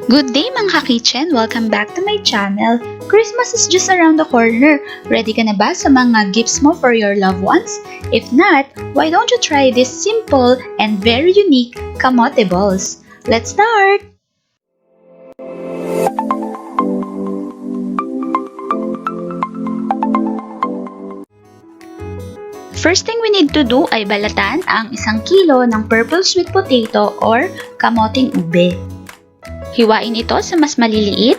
Good day mga ka-kitchen! Welcome back to my channel. Christmas is just around the corner. Ready ka na ba sa mga gifts mo for your loved ones? If not, why don't you try this simple and very unique kamote balls? Let's start! First thing we need to do ay balatan ang 1 kilo ng purple sweet potato or kamoteng ube. Hiwain ito sa mas maliliit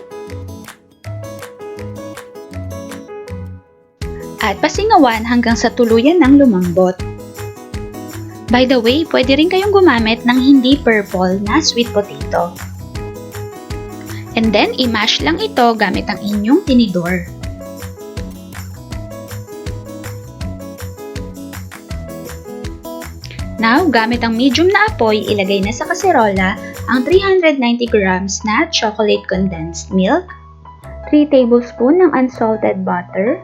at pasingawan hanggang sa tuluyan ng lumambot. By the way, pwede rin kayong gumamit ng hindi purple na sweet potato. And then, i-mash lang ito gamit ang inyong tinidor. Now, gamit ang medium na apoy, ilagay na sa kaserola ang 390 grams na chocolate condensed milk, 3 tablespoon ng unsalted butter,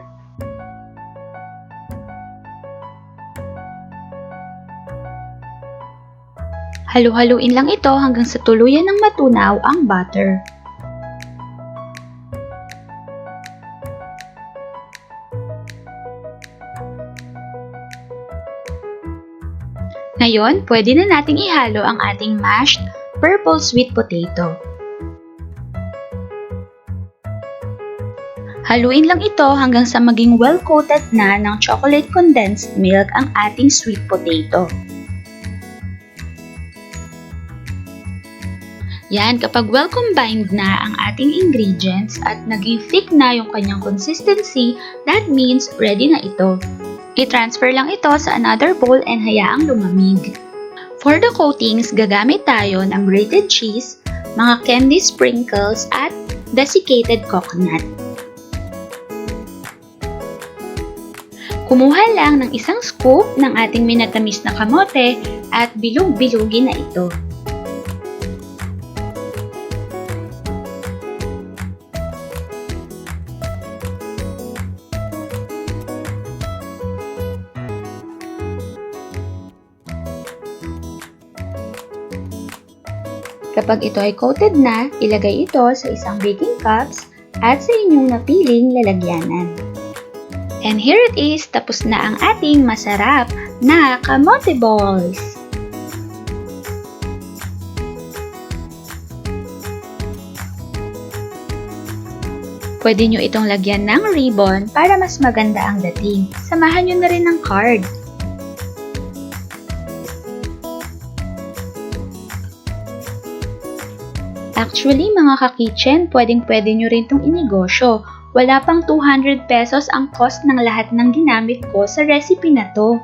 halu-haluin lang ito hanggang sa tuluyan ng matunaw ang butter. Ngayon, pwede na nating ihalo ang ating mashed purple sweet potato. Haluin lang ito hanggang sa maging well-coated na ng chocolate condensed milk ang ating sweet potato. Yan, kapag well-combined na ang ating ingredients at naging thick na yung kanyang consistency, that means ready na ito. I-transfer lang ito sa another bowl and hayaang lumamig. For the coatings, gagamit tayo ng grated cheese, mga candy sprinkles, at desiccated coconut. Kumuha lang ng 1 scoop ng ating minatamis na kamote at bilog-bilugin na ito. Kapag ito ay coated na, ilagay ito sa isang baking cups at sa inyong napiling lalagyanan. And here it is, tapos na ang ating masarap na kamote balls! Pwede nyo itong lagyan ng ribbon para mas maganda ang dating. Samahan nyo na rin ng card. Actually, mga ka-kitchen, pwedeng-pwede nyo rin itong inegosyo. Wala pang 200 pesos ang cost ng lahat ng ginamit ko sa recipe na to.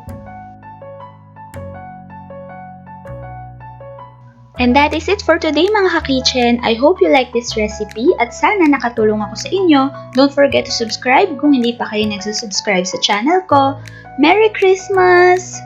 And that is it for today mga ka-kitchen. I hope you like this recipe at sana nakatulong ako sa inyo. Don't forget to subscribe kung hindi pa kayo nagsusubscribe sa channel ko. Merry Christmas!